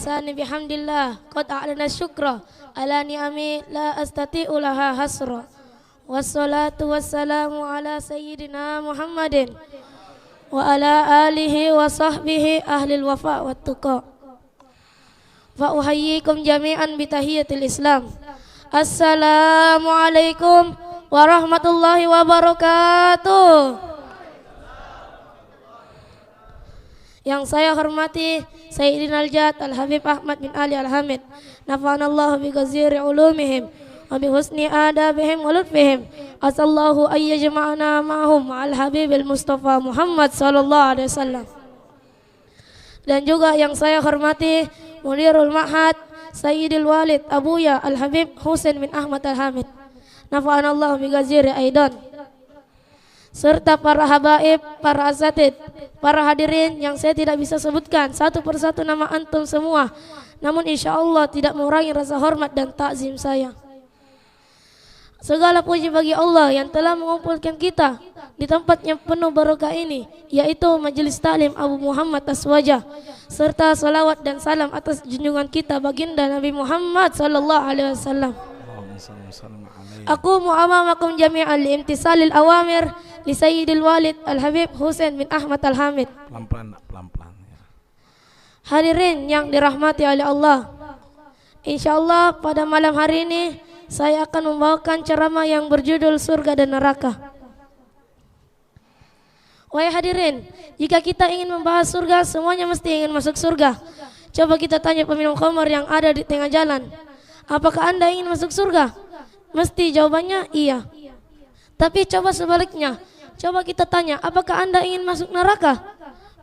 lisani bihamdillah qad a'lana syukra ala ni'ami la astati'u laha hasra. Wassalatu wassalamu ala sayyidina Muhammadin wa ala alihi wa sahbihi ahlil wafa wat tuqa. Fa uhayyikum jami'an bi tahiyatil Islam. Assalamualaikum warahmatullahi wabarakatuh. Yang saya hormati Sayyidina Al-Jad Al-Habib Ahmad bin Ali Al-Hamid, nafa'anallahu bi ghaziri ulumihim wa bi husni adabihim wa lutfihim. Asallahu ay yajma'ana ma'hum ma'al Habibil Mustafa Muhammad sallallahu alaihi wasallam. Dan juga yang saya hormati Mudirul Ma'had Sayyidil Walid Abuya Al-Habib Husain bin Ahmad Al-Hamid, nafa'anallahu bi ghaziri aidan. Serta para habaib, para asatid, para hadirin yang saya tidak bisa sebutkan satu persatu nama antum semua, namun insya Allah tidak mengurangi rasa hormat dan takzim saya. Segala puji bagi Allah yang telah mengumpulkan kita di tempat yang penuh barokah ini, yaitu Majelis Taklim Abu Muhammad Aswajah, serta salawat dan salam atas junjungan kita baginda Nabi Muhammad sallallahu alaihi wasallam. Aku mu'amamakum jami'an liimtisalil awamir li Sayyidil Walid Al-Habib Husain bin Ahmad Al-Hamid. Pelan-pelan ya. Hadirin yang dirahmati oleh Allah, insyaallah pada malam hari ini saya akan membawakan ceramah yang berjudul surga dan neraka. Wahai hadirin, jika kita ingin membahas surga, semuanya mesti ingin masuk surga. Coba kita tanya peminum khamar yang ada di tengah jalan, apakah Anda ingin masuk surga? Mesti jawabannya iya. Tapi coba sebaliknya, coba kita tanya, apakah Anda ingin masuk neraka?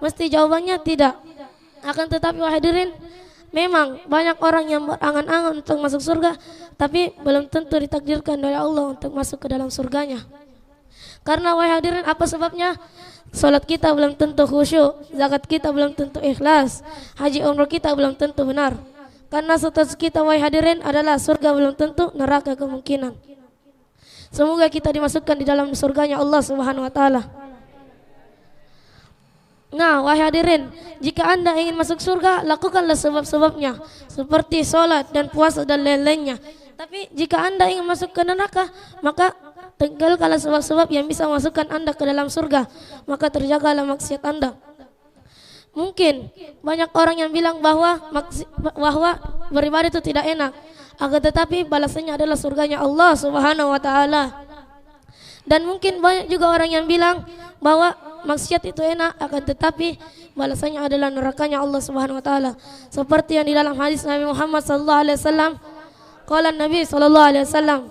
Mesti jawabannya tidak. Akan tetapi wahai hadirin, memang banyak orang yang berangan-angan untuk masuk surga, tapi belum tentu ditakdirkan oleh Allah untuk masuk ke dalam surganya. Karena wahai hadirin, apa sebabnya? Salat kita belum tentu khusyuk, zakat kita belum tentu ikhlas, haji umrah kita belum tentu benar. Karena status kita wahai hadirin adalah surga belum tentu, neraka kemungkinan. Semoga kita dimasukkan di dalam surganya Allah Subhanahu wa taala. Nah, wahai hadirin, jika Anda ingin masuk surga, lakukanlah sebab-sebabnya seperti salat dan puasa dan lain-lainnya. Tapi jika Anda ingin masuk ke neraka, maka tinggalkanlah sebab-sebab yang bisa memasukkan Anda ke dalam surga, maka terjagalah maksiat Anda. Mungkin banyak orang yang bilang bahwa beribadah itu tidak enak, akan tetapi balasannya adalah surganya Allah Subhanahu wa taala. Dan mungkin banyak juga orang yang bilang bahwa maksiat itu enak, akan tetapi balasannya adalah nerakanya Allah Subhanahu wa taala. Seperti yang di dalam hadis Nabi Muhammad sallallahu alaihi wasallam, qala Nabi sallallahu alaihi wasallam,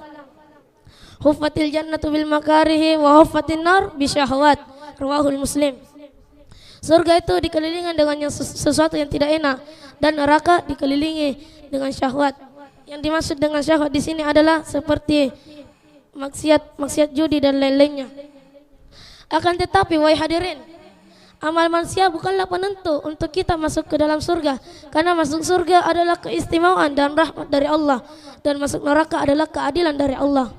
huffatil jannatu bil makarihi wa huffatin nar bisyahawat, rawahul Muslim. Surga itu dikelilingi dengan sesuatu yang tidak enak, dan neraka dikelilingi dengan syahwat. Yang dimaksud dengan syahwat di sini adalah seperti maksiat judi dan lain-lainnya. Akan tetapi wahai hadirin, amal manusia bukanlah penentu untuk kita masuk ke dalam surga, karena masuk surga adalah keistimewaan dan rahmat dari Allah, dan masuk neraka adalah keadilan dari Allah.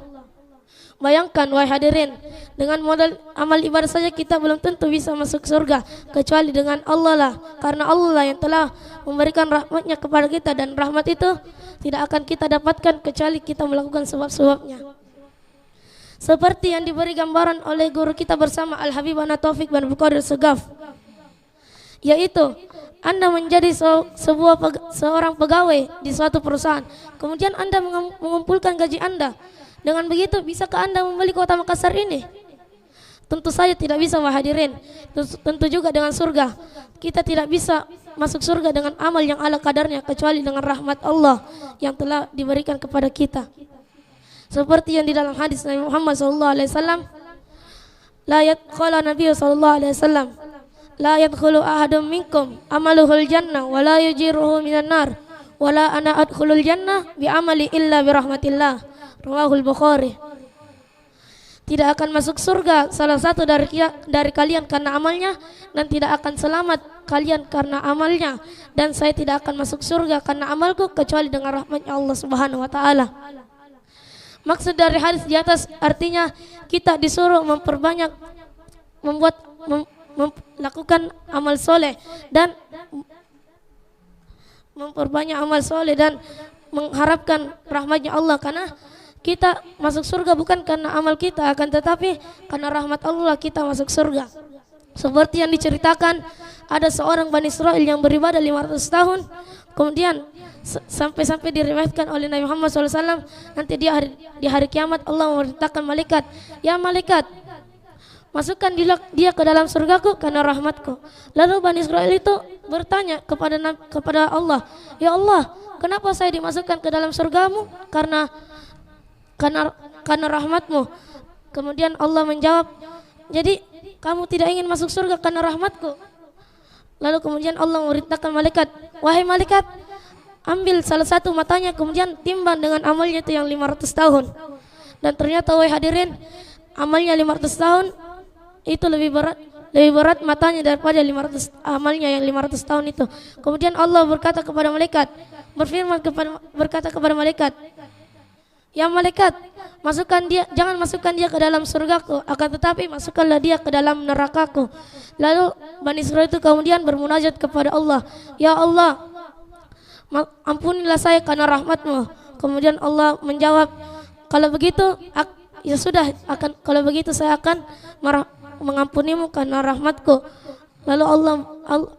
Bayangkan wahai hadirin, dengan modal amal ibadah saja kita belum tentu bisa masuk surga, kecuali dengan Allah lah, karena Allah lah yang telah memberikan rahmatnya kepada kita, dan rahmat itu tidak akan kita dapatkan kecuali kita melakukan sebab-sebabnya. Seperti yang diberi gambaran oleh guru kita bersama Al-Habib Ana Taufik bin Bukhari Segaf, yaitu Anda menjadi seorang pegawai di suatu perusahaan, kemudian Anda mengumpulkan gaji Anda. Dengan begitu, bisakah Anda membeli kota Makassar ini? Tentu saja tidak bisa wahai hadirin. Tentu juga dengan surga, kita tidak bisa masuk surga dengan amal yang ala kadarnya, kecuali dengan rahmat Allah yang telah diberikan kepada kita. Seperti yang di dalam hadis Nabi Muhammad sallallahu alaihi wasallam, qala Nabi sallallahu alaihi wasallam, la yadkhulu ahadun minkum amaluhul jannah wa la yujiruhu minan nar wa la ana adkhulul jannah bi amali illa bi rahmatillah, rawahul Bukhari. Tidak akan masuk surga salah satu dari kalian karena amalnya, dan tidak akan selamat kalian karena amalnya, dan saya tidak akan masuk surga karena amalku kecuali dengan rahmatnya Allah Subhanahu wa taala. Maksud dari hadis di atas artinya kita disuruh memperbanyak melakukan amal soleh dan memperbanyak amal soleh dan mengharapkan rahmatnya Allah, karena kita masuk surga bukan karena amal kita, akan tetapi karena rahmat Allah kita masuk surga. Seperti yang diceritakan, ada seorang Bani Israel yang beribadah 500 tahun, kemudian sampai diriwayatkan oleh Nabi Muhammad SAW, nanti di hari kiamat Allah memerintahkan malaikat, ya malaikat, masukkan dia ke dalam surgaku karena rahmatku. Lalu Bani Israel itu bertanya kepada Allah, ya Allah, kenapa saya dimasukkan ke dalam surgamu? Karena rahmatmu. Kemudian Allah menjawab, jadi kamu tidak ingin masuk surga karena rahmatku? Lalu kemudian Allah memerintahkan malaikat, wahai malaikat, ambil salah satu matanya, kemudian timbang dengan amalnya itu yang 500 tahun. Dan ternyata wahai hadirin, amalnya 500 tahun itu lebih berat matanya daripada amalnya yang 500 tahun itu. Kemudian Allah berkata kepada malaikat, berkata kepada malaikat, ya malaikat, jangan masukkan dia ke dalam surgaku, akan tetapi masukkanlah dia ke dalam nerakaku. Lalu Bani Israil itu kemudian bermunajat kepada Allah, ya Allah, ampunilah saya karena rahmatmu. Kemudian Allah menjawab, kalau begitu ya sudah, kalau begitu saya akan mengampunimu karena rahmatku. Lalu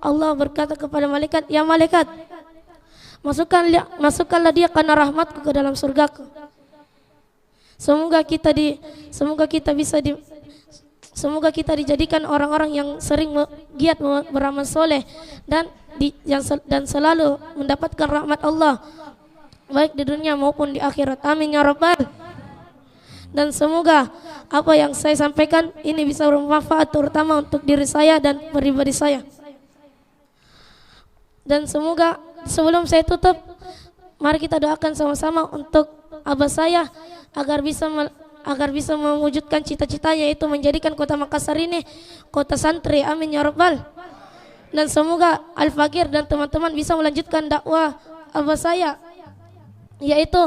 Allah berkata kepada malaikat, ya malaikat, masukkanlah dia karena rahmatku ke dalam surgaku. Semoga kita dijadikan orang-orang yang sering giat beramal soleh dan selalu mendapatkan rahmat Allah baik di dunia maupun di akhirat. Amin ya rabbal. Dan semoga apa yang saya sampaikan ini bisa bermanfaat terutama untuk diri saya dan pribadi saya. Dan semoga sebelum saya tutup, mari kita doakan sama-sama untuk abah saya agar bisa mewujudkan cita-citanya, yaitu menjadikan kota Makassar ini kota santri. Amin ya rabbal. Dan semoga Al-Fakir dan teman-teman bisa melanjutkan dakwah abah saya, yaitu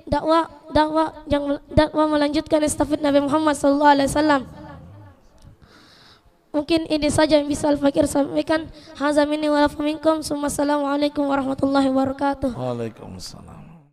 dakwah melanjutkan estafet Nabi Muhammad SAW. Mungkin ini saja yang bisa Al-Fakir sampaikan. Haza minni wa lakum minkum. Assalamualaikum warahmatullahi wabarakatuh. Waalaikumsalam.